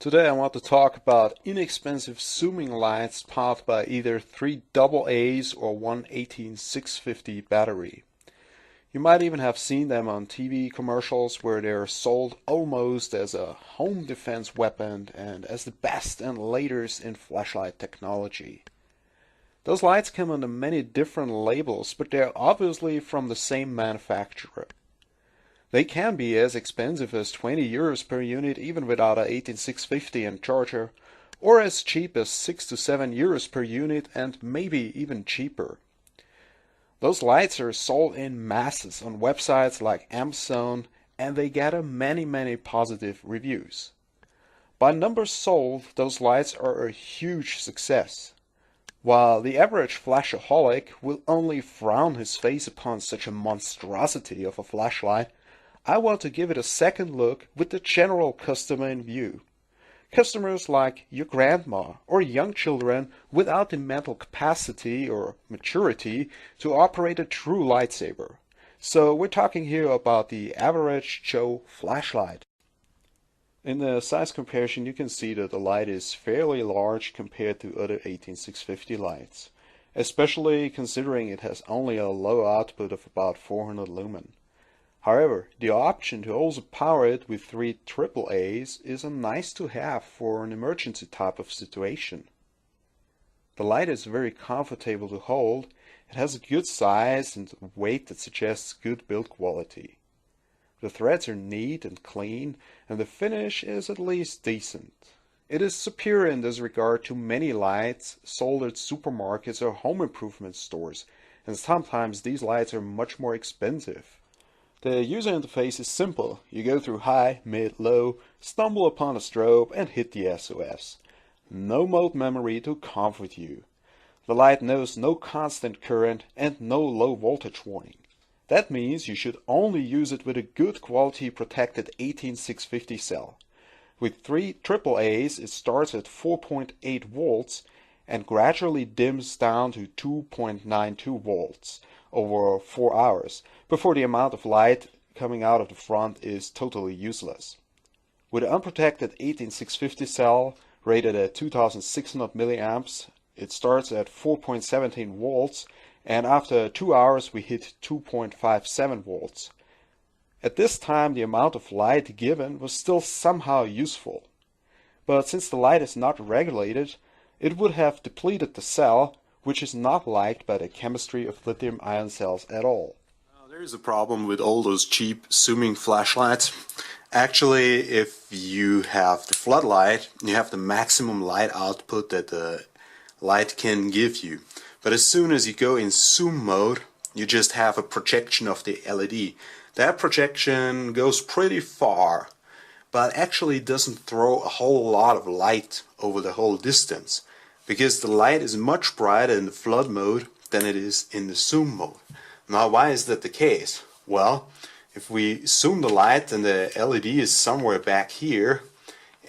Today I want to talk about inexpensive zooming lights powered by either three AA's or one 18650 battery. You might even have seen them on TV commercials where they're sold almost as a home defense weapon and as the best and latest in flashlight technology. Those lights come under many different labels, but they're obviously from the same manufacturer. They can be as expensive as 20 euros per unit even without a 18650 and charger, or as cheap as 6 to 7 euros per unit and maybe even cheaper. Those lights are sold in masses on websites like Amazon and they gather many positive reviews. By numbers sold, those lights are a huge success. While the average flashaholic will only frown his face upon such a monstrosity of a flashlight, I want to give it a second look with the general customer in view. Customers like your grandma or young children without the mental capacity or maturity to operate a true lightsaber. So we're talking here about the average Joe flashlight. In the size comparison you can see that the light is fairly large compared to other 18650 lights, especially considering it has only a low output of about 400 lumen. However, the option to also power it with three AA's is a nice to have for an emergency type of situation. The light is very comfortable to hold, it has a good size and weight that suggests good build quality. The threads are neat and clean, and the finish is at least decent. It is superior in this regard to many lights sold at supermarkets or home improvement stores, and sometimes these lights are much more expensive. The user interface is simple. You go through high, mid, low, stumble upon a strobe and hit the SOS. No mode memory to comfort you. The light knows no constant current and no low voltage warning. That means you should only use it with a good quality protected 18650 cell. With three AA's it starts at 4.8 volts and gradually dims down to 2.92 volts over 4 hours before the amount of light coming out of the front is totally useless. With an unprotected 18650 cell rated at 2600 milliamps, it starts at 4.17 volts and after 2 hours we hit 2.57 volts. At this time the amount of light given was still somehow useful. But since the light is not regulated, it would have depleted the cell, which is not liked by the chemistry of lithium-ion cells at all. Now, there is a problem with all those cheap zooming flashlights. Actually, if you have the floodlight, you have the maximum light output that the light can give you. But as soon as you go in zoom mode, you just have a projection of the LED. That projection goes pretty far, but actually doesn't throw a whole lot of light over the whole distance, because the light is much brighter in the flood mode than it is in the zoom mode. Now, why is that the case? Well, if we zoom the light and the LED is somewhere back here,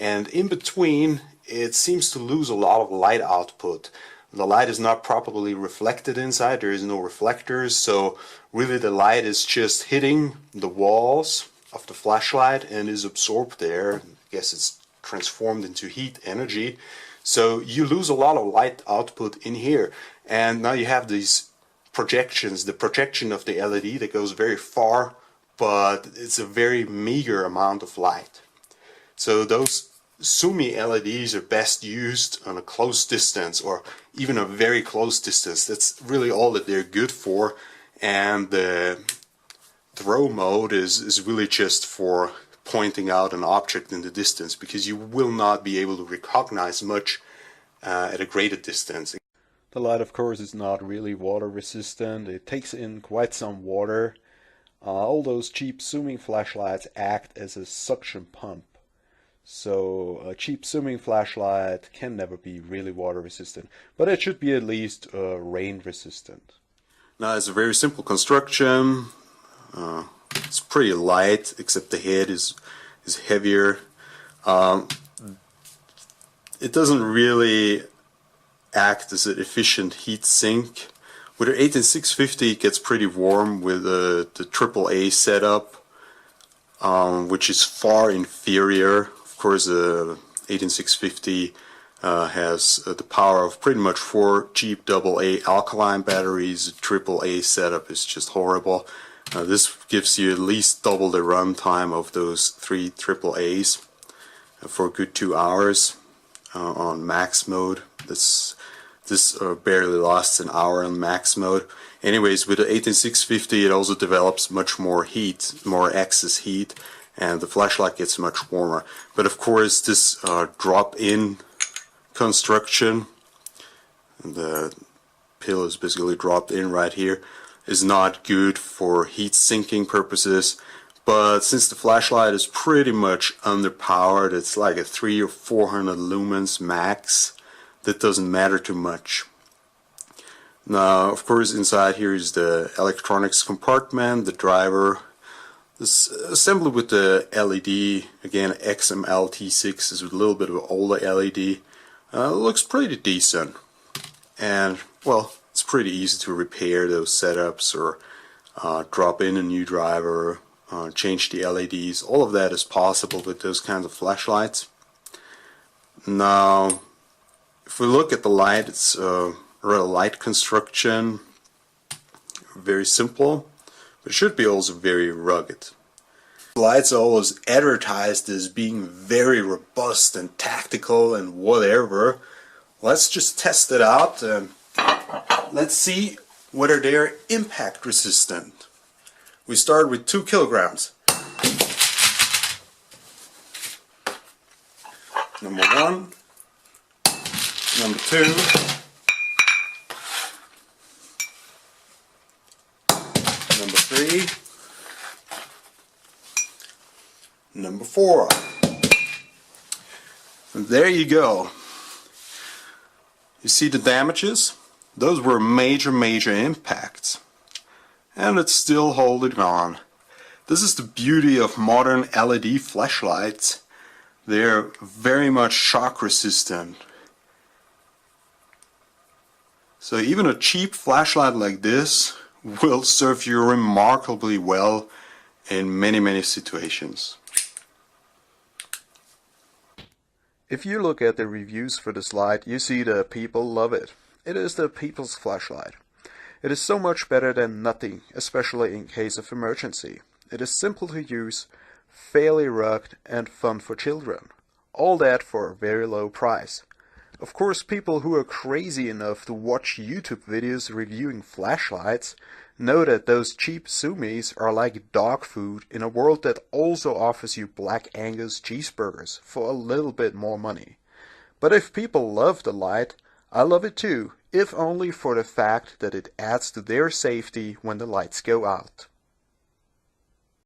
and in between it seems to lose a lot of light output. The light is not properly reflected inside, there is no reflectors, so really the light is just hitting the walls of the flashlight and is absorbed there. I guess it's transformed into heat energy. So you lose a lot of light output in here, and now you have these projections, the projection of the LED that goes very far, but it's a very meager amount of light. So those zoomy LEDs are best used on a close distance or even a very close distance. That's really all that they're good for, and the throw mode is really just for pointing out an object in the distance, because you will not be able to recognize much at a greater distance. The light, of course, is not really water resistant. It takes in quite some water. All those cheap zooming flashlights act as a suction pump. So a cheap zooming flashlight can never be really water resistant, but it should be at least rain resistant. Now, it's a very simple construction. It's pretty light, except the head is heavier. It doesn't really act as an efficient heat sink. With an 18650 it gets pretty warm with the AAA setup, which is far inferior. Of course, 18650 has the power of pretty much 4 cheap AA alkaline batteries. The AAA setup is just horrible. This gives you at least double the runtime of those 3 AAAs for a good 2 hours on max mode. This barely lasts an hour on max mode. Anyways, with the 18650 it also develops much more heat, more excess heat, and the flashlight gets much warmer. But of course this drop-in construction, the pill is basically dropped in right here, is not good for heat sinking purposes. But since the flashlight is pretty much underpowered, it's like a 300 or 400 lumens max, that doesn't matter too much. Now of course inside here is the electronics compartment, the driver. This assembly with the LED, again XML-T6 is a little bit of an older LED. Looks pretty decent, and well, it's pretty easy to repair those setups or drop in a new driver, change the LEDs. All of that is possible with those kinds of flashlights. Now if we look at the light, it's a rather light construction, very simple, but it should be also very rugged. The lights are always advertised as being very robust and tactical and whatever. Let's just test it out and let's see whether they're impact resistant. We start with 2 kilograms. Number 1, number 2, number 3, number 4. And there you go. You see the damages? Those were major impacts. And it's still holding on. This is the beauty of modern LED flashlights. They're very much shock resistant. So even a cheap flashlight like this will serve you remarkably well in many situations. If you look at the reviews for this light, you see that people love it. It is the people's flashlight. It is so much better than nothing, especially in case of emergency. It is simple to use, fairly rugged, and fun for children. All that for a very low price. Of course, people who are crazy enough to watch YouTube videos reviewing flashlights know that those cheap Sumis are like dog food in a world that also offers you Black Angus cheeseburgers for a little bit more money. But if people love the light, I love it too, if only for the fact that it adds to their safety when the lights go out.